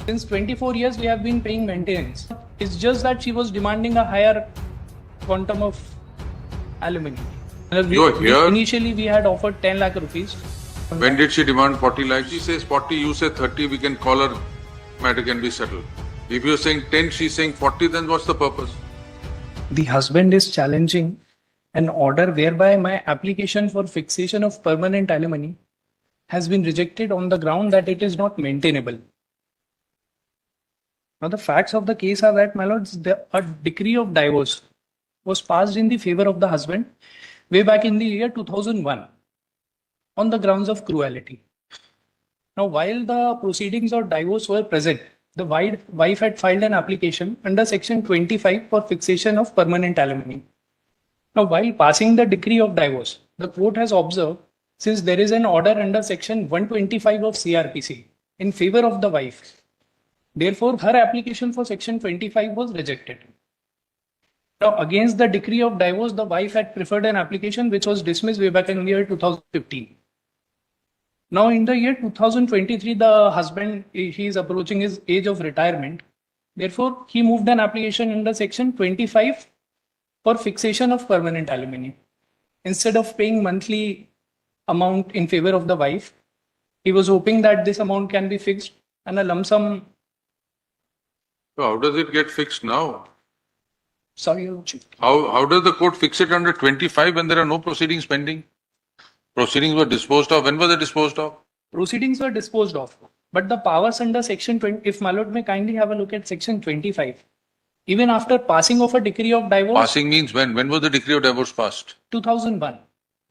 Since 24 years, we have been paying maintenance. It's just that she was demanding a higher quantum of alimony. Initially, we had offered 10 lakh rupees. When did she demand 40 lakhs? She says 40, you say 30, we can call her, matter can be settled. If you're saying 10, she's saying 40, then what's the purpose? The husband is challenging an order whereby my application for fixation of permanent alimony has been rejected on the ground that it is not maintainable. Now, the facts of the case are that, my lords, a decree of divorce was passed in the favor of the husband way back in the year 2001 on the grounds of cruelty. Now, while the proceedings of divorce were present, the wife had filed an application under Section 25 for fixation of permanent alimony. Now, while passing the decree of divorce, the court has observed, since there is an order under Section 125 of CRPC in favor of the wife, therefore, her application for Section 25 was rejected. Now, against the decree of divorce, the wife had preferred an application which was dismissed way back in the year 2015. Now, in the year 2023, the husband, he is approaching his age of retirement. Therefore, he moved an application under Section 25 for fixation of permanent alimony. Instead of paying monthly amount in favor of the wife, he was hoping that this amount can be fixed and a lump sum. So how does it get fixed now? Sorry, Your Lordship. How does the court fix it under 25 when there are no proceedings pending? Proceedings were disposed of. When were they disposed of? Proceedings were disposed of. But the powers under Section 20, if my lord may kindly have a look at Section 25. Even after passing of a decree of divorce. Passing means when? When was the decree of divorce passed? 2001.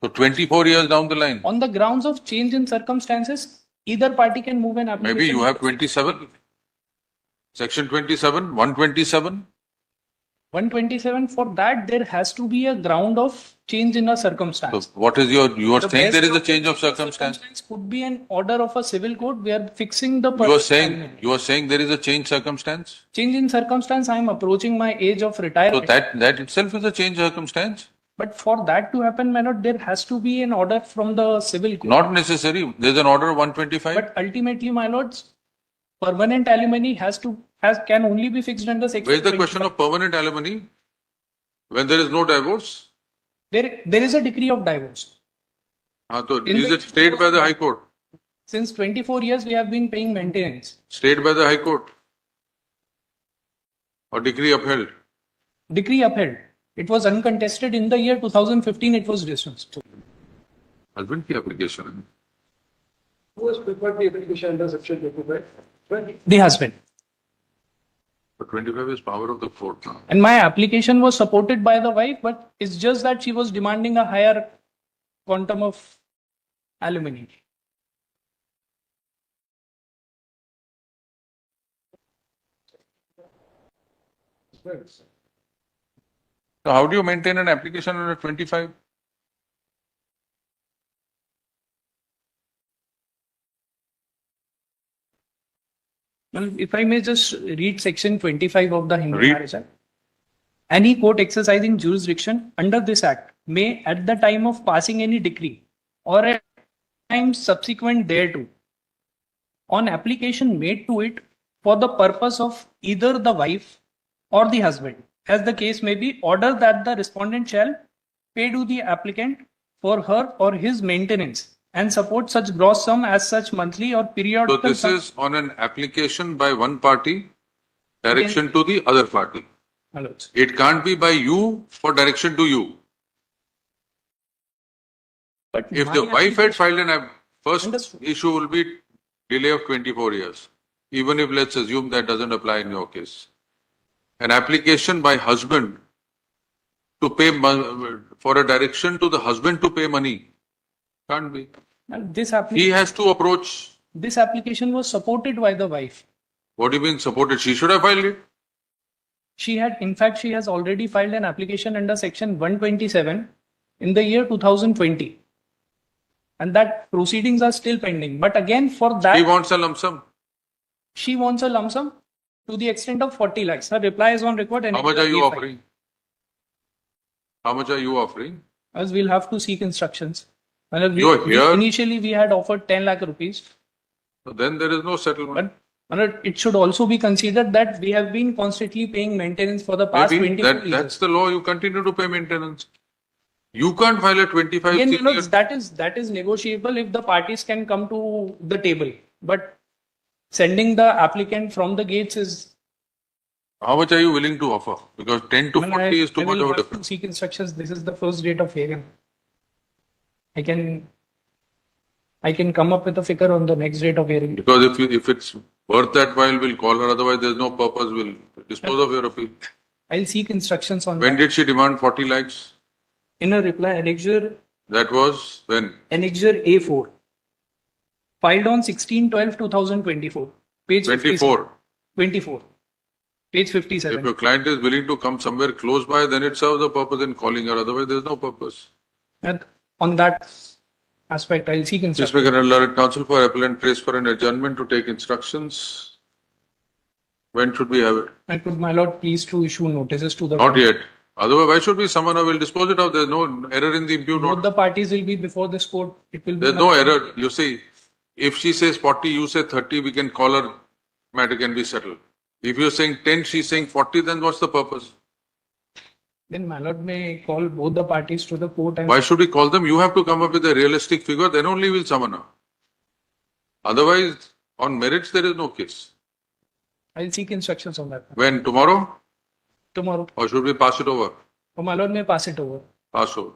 So 24 years down the line. On the grounds of change in circumstances, either party can move an application. Maybe you have 27. Section 27, 127. 127, for that there has to be a ground of change in a circumstance. So what is you are saying there is a change of circumstance? Could be an order of a civil court. We are fixing the. You are saying there is a change circumstance? Change in circumstance. I am approaching my age of retirement. So that itself is a change circumstance? But for that to happen, my lord, there has to be an order from the civil court. Not necessary. There is an order of 125. But ultimately, my lords, permanent alimony can only be fixed under Section. Where is the question of permanent alimony when there is no divorce? There is a decree of divorce. So is it stayed by the High Court? Since 24 years, we have been paying maintenance. Stayed by the High Court? Or decree upheld? Decree upheld. It was uncontested. In the year 2015, it was dismissed. Husband ki application. Who has prepared the application under Section 25? The husband. But 25 is power of the court now. And my application was supported by the wife, but it's just that she was demanding a higher quantum of alimony. So how do you maintain an application under 25? Well, if I may just read Section 25 of the Hindu Marriage Act. Any court exercising jurisdiction under this act may, at the time of passing any decree or at times subsequent thereto, on application made to it for the purpose of either the wife or the husband, as the case may be, order that the respondent shall pay to the applicant for her or his maintenance and support such gross sum as such monthly or periodical. So this is on an application by one party, direction to the other party. It can't be by you for direction to you. But if the wife had filed an first issue will be delay of 24 years. Even if let's assume that doesn't apply in your case. An application by husband to pay for a direction to the husband to pay money can't be. He has to approach. This application was supported by the wife. What do you mean supported? She should have filed it. She has already filed an application under Section 127 in the year 2020. And that proceedings are still pending. But again, for that. She wants a lump sum. She wants a lump sum to the extent of 40 lakhs. Her reply is on record. And how much are you offering? How much are you offering? As we'll have to seek instructions. Initially, we had offered 10 lakh rupees. So then there is no settlement. My lord, it should also be considered that we have been constantly paying maintenance for the past Maybe 24 that's years. the law. You continue to pay maintenance. You can't file a 25 Again, my senior. lords, that is negotiable if the parties can come to the table. But sending the applicant from the gates is. How much are you willing to offer? Because 10 to Well, 40 is too I much will of a have to difference. seek instructions. This is the first date of hearing. I can come up with a figure on the next date of hearing. Because if it's worth that while, we'll call her. Otherwise, there's no purpose. We'll dispose of your appeal. I'll seek instructions on When that. did she demand 40 lakhs? In a reply, annexure That was when? Annexure A4, filed on 16/12/2024, page 24. 24, page If 57. your client is willing to come somewhere close by, then it serves a purpose in calling her. Otherwise, there's no purpose. And on that aspect, I'll seek This instructions. can alert counsel for appellant prays for an adjournment to take instructions. When should we have it? I could, my lord, please to issue notices to the. Not yet. Otherwise, why should we summon her? We'll dispose it off. There's no error in the impute Both order. the parties will be before this court. It will be. There's no error. You see, if she says 40, you say 30, we can call her, matter can be settled. If you're saying 10, she's saying 40, then what's the purpose? Then my lord may call both the parties to the court and. Why should we call them? You have to come up with a realistic figure, then only we'll summon her. Otherwise, on merits, there is no case. I'll seek instructions on that. When? Tomorrow? Tomorrow. Or should we pass it over? Or my lord may pass it over. Pass over.